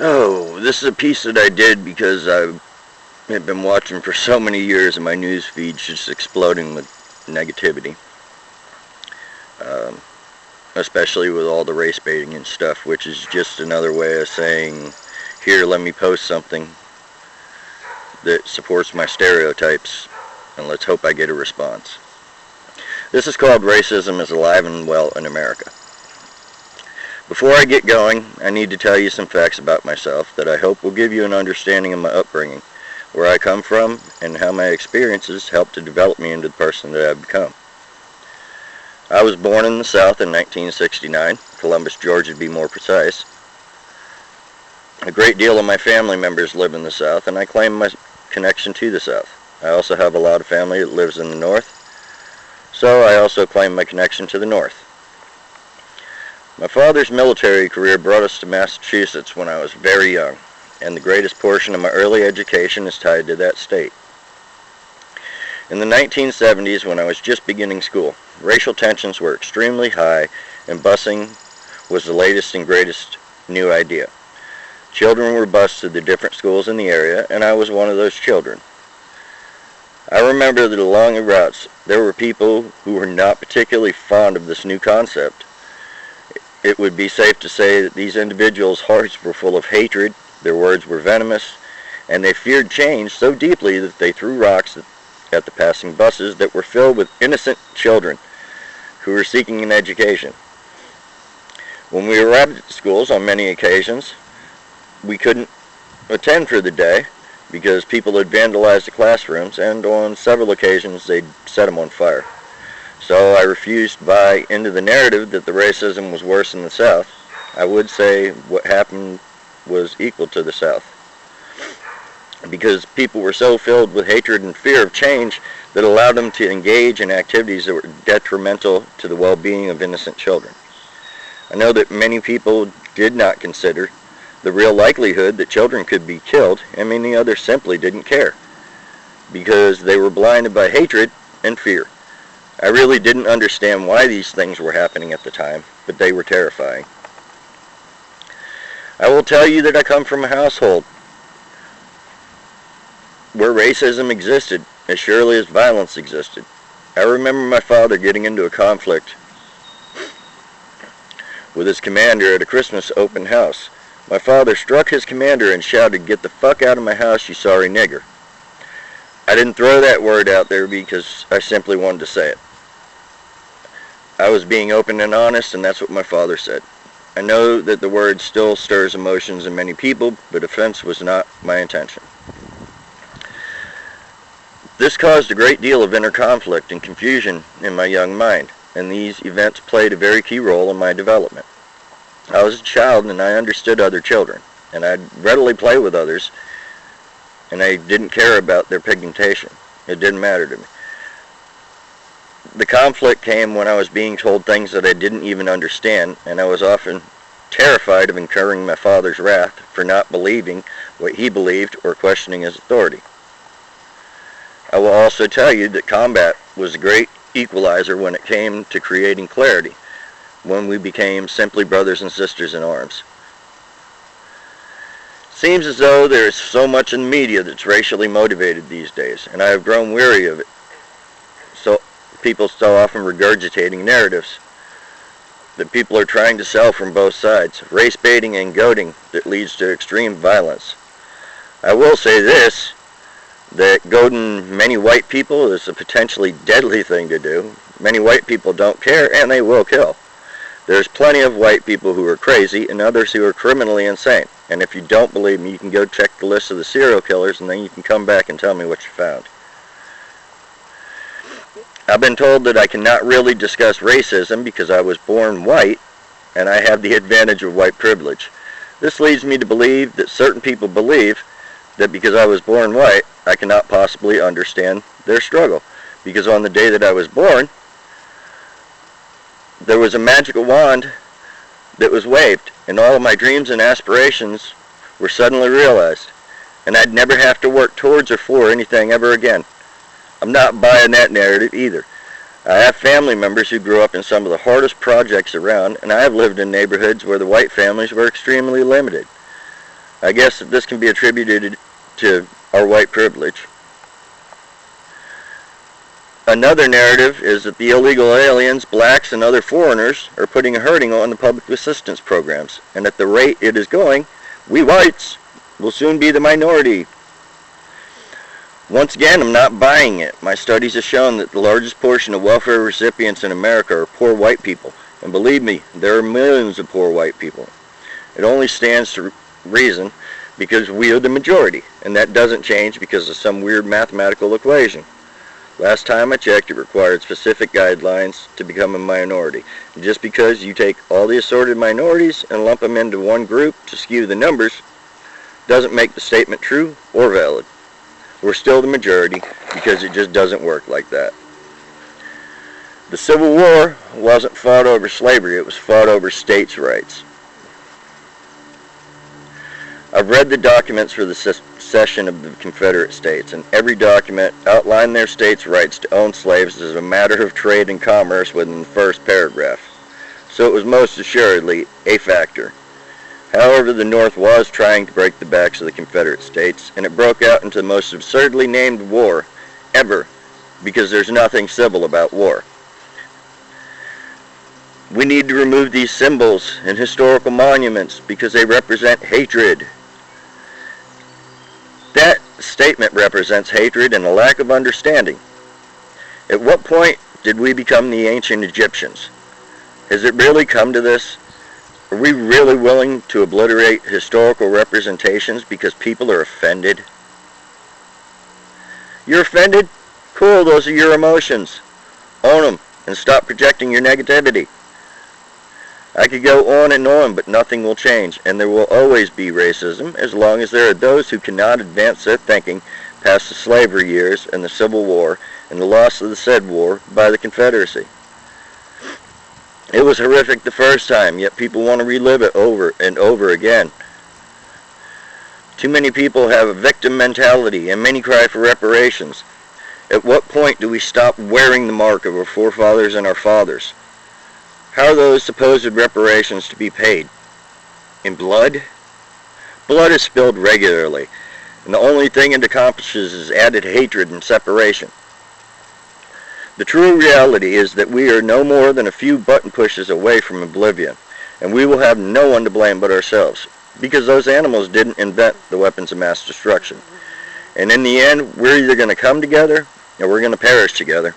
Oh, this is a piece that I did because I have been watching for so many years and my news feed's just exploding with negativity. Um, Especially with all the race baiting and stuff, which is just another way of saying, here, let me post something that supports my stereotypes, and let's hope I get a response. This is called Racism is Alive and Well in America. Before I get going, I need to tell you some facts about myself that I hope will give you an understanding of my upbringing, where I come from, and how my experiences helped to develop me into the person that I've become. I was born in the South in 1969, Columbus, Georgia to be more precise. A great deal of my family members live in the South, and I claim my connection to the South. I also have a lot of family that lives in the North, so I also claim my connection to the North. My father's military career brought us to Massachusetts when I was very young, and the greatest portion of my early education is tied to that state. In the 1970s, when I was just beginning school, racial tensions were extremely high, and busing was the latest and greatest new idea. Children were bused to the different schools in the area, and I was one of those children. I remember that along the routes, there were people who were not particularly fond of this new concept. It would be safe to say that these individuals' hearts were full of hatred, their words were venomous, and they feared change so deeply that they threw rocks at the passing buses that were filled with innocent children who were seeking an education. When we arrived at the schools on many occasions, we couldn't attend for the day because people had vandalized the classrooms, and on several occasions they'd set them on fire. So I refused to buy into the narrative that the racism was worse in the South. I would say what happened was equal to the South, because people were so filled with hatred and fear of change that allowed them to engage in activities that were detrimental to the well-being of innocent children. I know that many people did not consider the real likelihood that children could be killed, and many others simply didn't care because they were blinded by hatred and fear. I really didn't understand why these things were happening at the time, but they were terrifying. I will tell you that I come from a household where racism existed as surely as violence existed. I remember my father getting into a conflict with his commander at a Christmas open house. My father struck his commander and shouted, "Get the fuck out of my house, you sorry nigger." I didn't throw that word out there because I simply wanted to say it. I was being open and honest, and that's what my father said. I know that the word still stirs emotions in many people, but offense was not my intention. This caused a great deal of inner conflict and confusion in my young mind, and these events played a very key role in my development. I was a child and I understood other children, and I'd readily play with others, and I didn't care about their pigmentation. It didn't matter to me. The conflict came when I was being told things that I didn't even understand, and I was often terrified of incurring my father's wrath for not believing what he believed or questioning his authority. I will also tell you that combat was a great equalizer when it came to creating clarity, when we became simply brothers and sisters in arms. It seems as though there is so much in the media that's racially motivated these days, and I have grown weary of it. So people so often regurgitating narratives that people are trying to sell from both sides, race baiting and goading that leads to extreme violence. I will say this, that goading many white people is a potentially deadly thing to do. Many white people don't care, and they will kill. There's plenty of white people who are crazy and others who are criminally insane. And if you don't believe me, you can go check the list of the serial killers, and then you can come back and tell me what you found. I've been told that I cannot really discuss racism because I was born white, and I have the advantage of white privilege. This leads me to believe that certain people believe that because I was born white, I cannot possibly understand their struggle. Because on the day that I was born, there was a magical wand that was waved, and all of my dreams and aspirations were suddenly realized, and I'd never have to work towards or for anything ever again. I'm not buying that narrative either. I have family members who grew up in some of the hardest projects around, and I have lived in neighborhoods where the white families were extremely limited. I guess that this can be attributed to our white privilege. Another narrative is that the illegal aliens, blacks, and other foreigners are putting a hurting on the public assistance programs, and at the rate it is going, we whites will soon be the minority. Once again, I'm not buying it. My studies have shown that the largest portion of welfare recipients in America are poor white people, and believe me, there are millions of poor white people. It only stands to reason because we are the majority, and that doesn't change because of some weird mathematical equation. Last time I checked, it required specific guidelines to become a minority. And just because you take all the assorted minorities and lump them into one group to skew the numbers doesn't make the statement true or valid. We're still the majority because it just doesn't work like that. The Civil War wasn't fought over slavery, it was fought over states' rights. I've read the documents for the secession of the Confederate States, and every document outlined their states' rights to own slaves as a matter of trade and commerce within the first paragraph. So it was most assuredly a factor. However, the North was trying to break the backs of the Confederate States, and it broke out into the most absurdly named war ever, because there's nothing civil about war. We need to remove these symbols and historical monuments because they represent hatred. That statement represents hatred and a lack of understanding. At what point did we become the ancient Egyptians? Has it really come to this? Are we really willing to obliterate historical representations because people are offended? You're offended? Cool, those are your emotions. Own them and stop projecting your negativity. I could go on and on, but nothing will change, and there will always be racism as long as there are those who cannot advance their thinking past the slavery years and the Civil War and the loss of the said war by the Confederacy. It was horrific the first time, yet people want to relive it over and over again. Too many people have a victim mentality, and many cry for reparations. At what point do we stop wearing the mark of our forefathers and our fathers? How are those supposed reparations to be paid? In blood? Blood is spilled regularly, and the only thing it accomplishes is added hatred and separation. The true reality is that we are no more than a few button pushes away from oblivion, and we will have no one to blame but ourselves, because those animals didn't invent the weapons of mass destruction. And in the end, we're either going to come together, or we're going to perish together.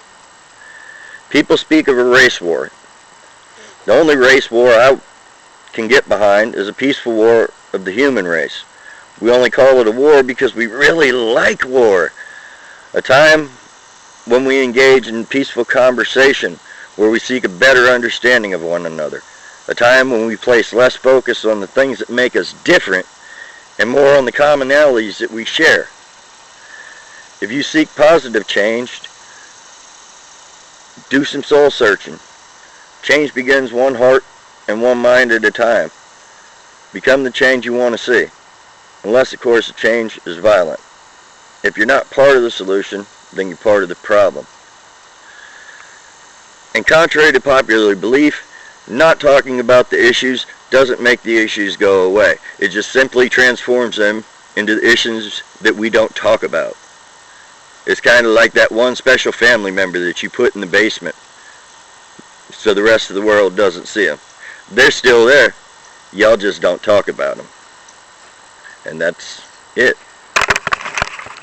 People speak of a race war. The only race war I can get behind is a peaceful war of the human race. We only call it a war because we really like war. A time when we engage in peaceful conversation where we seek a better understanding of one another. A time when we place less focus on the things that make us different and more on the commonalities that we share. If you seek positive change, do some soul searching. Change begins one heart and one mind at a time. Become the change you want to see. Unless, of course, the change is violent. If you're not part of the solution, then you're part of the problem. And contrary to popular belief, not talking about the issues doesn't make the issues go away. It just simply transforms them into the issues that we don't talk about. It's kind of like that one special family member that you put in the basement so the rest of the world doesn't see them. They're still there. Y'all just don't talk about them. And that's it.